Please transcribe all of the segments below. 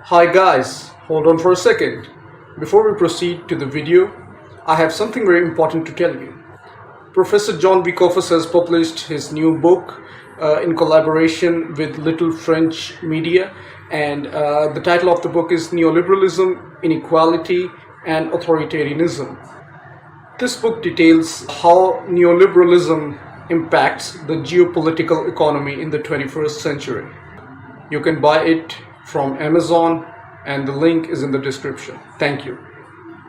Hi guys, hold on for a second. Before we proceed to the video, I have something very important to tell you. Professor John V. Kofas has published his new book in collaboration with Little French Media, and the title of the book is Neoliberalism, Inequality, and Authoritarianism. This book details how neoliberalism impacts the geopolitical economy in the 21st century. You can buy it from Amazon, and the link is in the description. Thank you.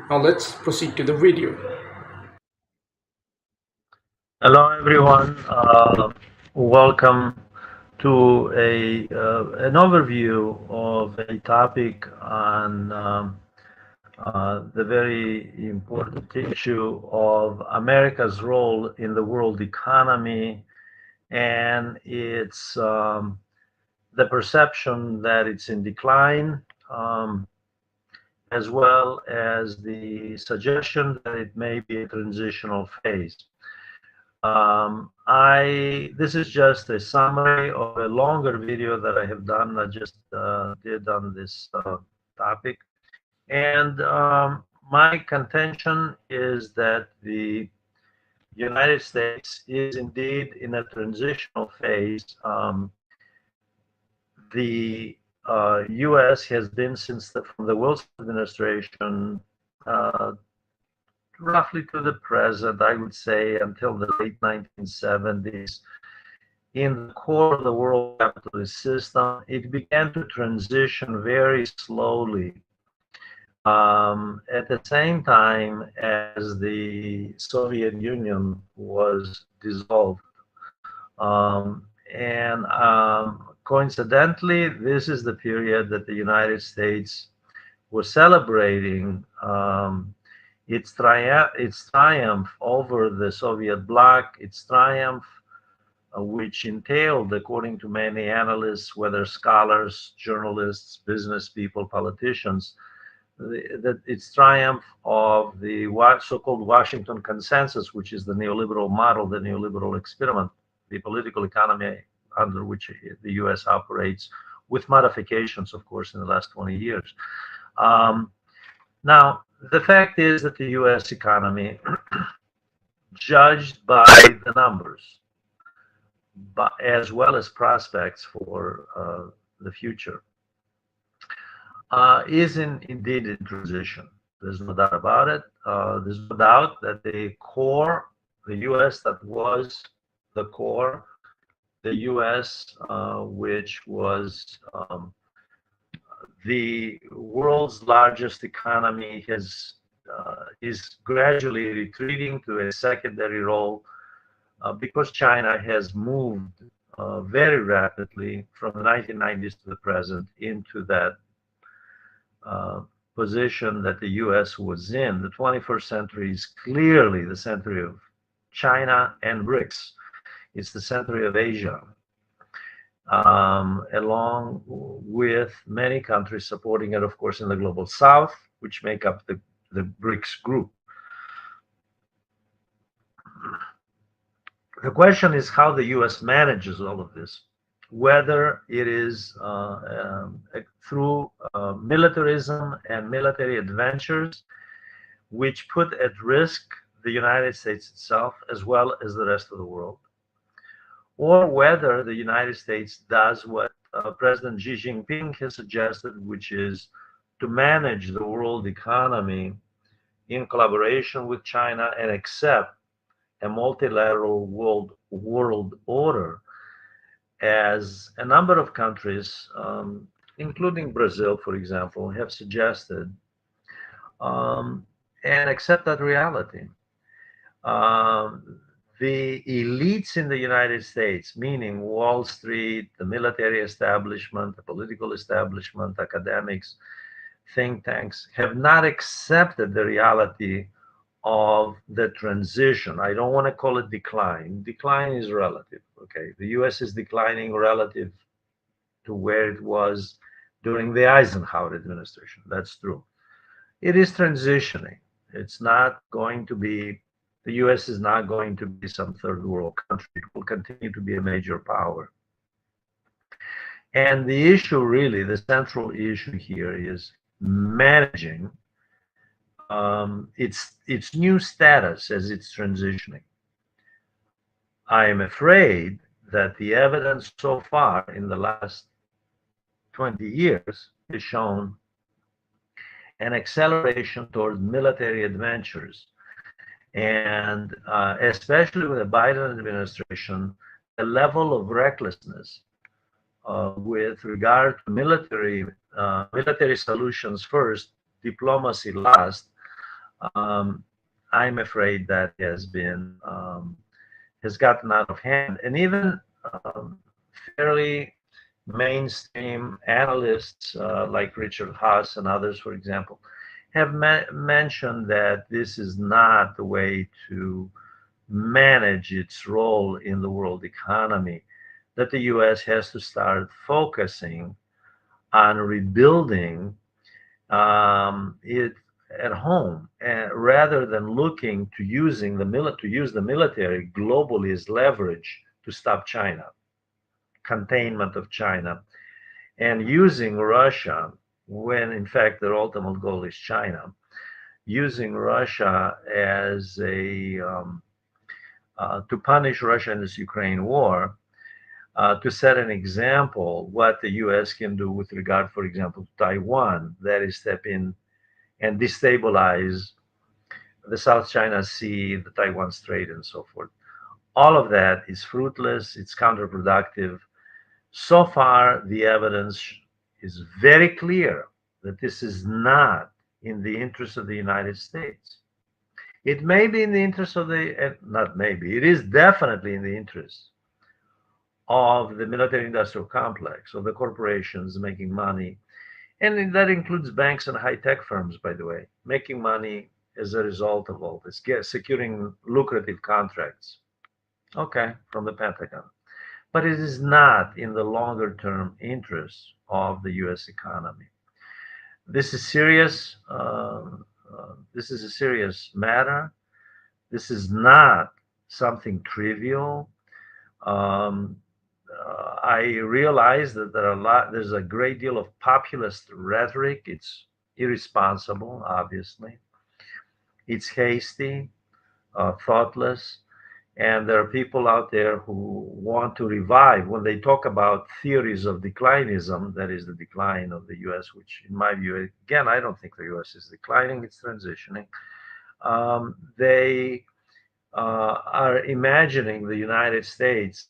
Now let's proceed to the video. Hello, everyone. Welcome to an overview of a topic on the very important issue of America's role in the world economy and its the perception that it's in decline, as well as the suggestion that it may be a transitional phase. This is just a summary of a longer video that I have done. I just did on this topic, and my contention is that the United States is indeed in a transitional phase. The U.S. has been from the Wilson administration roughly to the present, I would say, until the late 1970s, in the core of the world capitalist system. It began to transition very slowly. At the same time as the Soviet Union was dissolved. Coincidentally, this is the period that the United States was celebrating its triumph over the Soviet bloc, its triumph, which entailed, according to many analysts, whether scholars, journalists, business people, politicians, that its triumph of the so-called Washington Consensus, which is the neoliberal model, the neoliberal experiment, the political economy under which the U.S. operates, with modifications, of course, in the last 20 years. Now, the fact is that the U.S. economy, judged by the numbers, as well as prospects for the future, is indeed in transition. There's no doubt about it. There's no doubt that the core, the U.S. that was the core, the U.S. Which was the world's largest economy, is gradually retreating to a secondary role because China has moved very rapidly from the 1990s to the present into that position that the U.S. was in. The 21st century is clearly the century of China and BRICS. It's the century of Asia, along with many countries supporting it, of course, in the global south, which make up the BRICS group. The question is how the U.S. manages all of this, whether it is through militarism and military adventures, which put at risk the United States itself as well as the rest of the world, or whether the United States does what President Xi Jinping has suggested, which is to manage the world economy in collaboration with China and accept a multilateral world order, as a number of countries, including Brazil, for example, have suggested, and accept that reality. The elites in the United States, meaning Wall Street, the military establishment, the political establishment, academics, think tanks, have not accepted the reality of the transition. I don't want to call it decline. Decline is relative. Okay, the U.S. is declining relative to where it was during the Eisenhower administration. That's true. It is transitioning. It's not going to be, the U.S. is not going to be some third world country. It will continue to be a major power. And the issue, really, the central issue here is managing its new status as it's transitioning. I am afraid that the evidence so far in the last 20 years has shown an acceleration towards military adventures. And especially with the Biden administration, the level of recklessness with regard to military solutions first, diplomacy last, I'm afraid that has gotten out of hand. And even fairly mainstream analysts like Richard Haas and others, for example, have mentioned that this is not the way to manage its role in the world economy, that the US has to start focusing on rebuilding it at home, rather than looking to use the military globally as leverage to stop China, containment of China, and using Russia when in fact their ultimate goal is China, using Russia as a to punish Russia in this Ukraine war, to set an example what the U.S. can do with regard, for example, to Taiwan, that is step in and destabilize the South China Sea, the Taiwan Strait, and so forth. All of that is fruitless, it's counterproductive. So far, the evidence is very clear that this is not in the interest of the United States. It may be in the interest of not maybe, it is definitely in the interest of the military industrial complex, of the corporations making money. And that includes banks and high tech firms, by the way, making money as a result of all this, securing lucrative contracts, okay, from the Pentagon. But it is not in the longer term interest of the US economy. This is serious. This is a serious matter. This is not something trivial. I realize that there's a great deal of populist rhetoric. It's irresponsible, obviously. It's hasty, thoughtless. And there are people out there who want to revive, when they talk about theories of declinism, that is the decline of the US, which in my view, again, I don't think the US is declining, it's transitioning. They are imagining the United States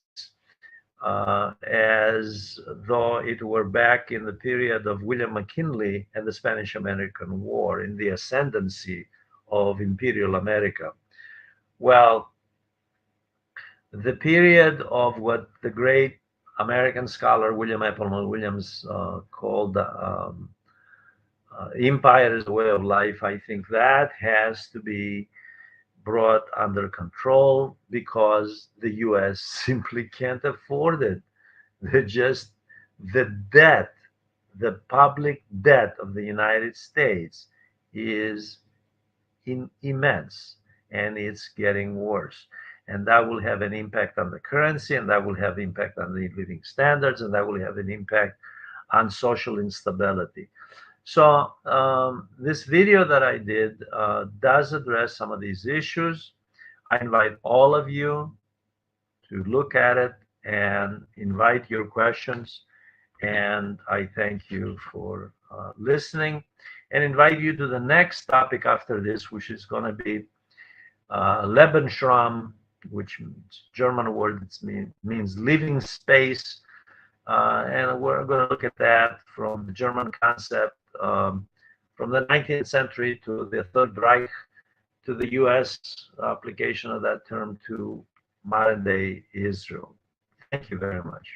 as though it were back in the period of William McKinley and the Spanish-American War, in the ascendancy of imperial America. Well, the period of what the great American scholar William Appleman Williams called empire as a way of life, I think that has to be brought under control, because the US simply can't afford it. The debt, the public debt of the United States is immense, and it's getting worse. And that will have an impact on the currency, and that will have impact on the living standards, and that will have an impact on social instability. So this video that I did does address some of these issues. I invite all of you to look at it and invite your questions. And I thank you for listening, and invite you to the next topic after this, which is going to be Lebensraum, which is German word that means living space. And we're going to look at that from the German concept, from the 19th century to the Third Reich, to the US application of that term to modern day Israel. Thank you very much.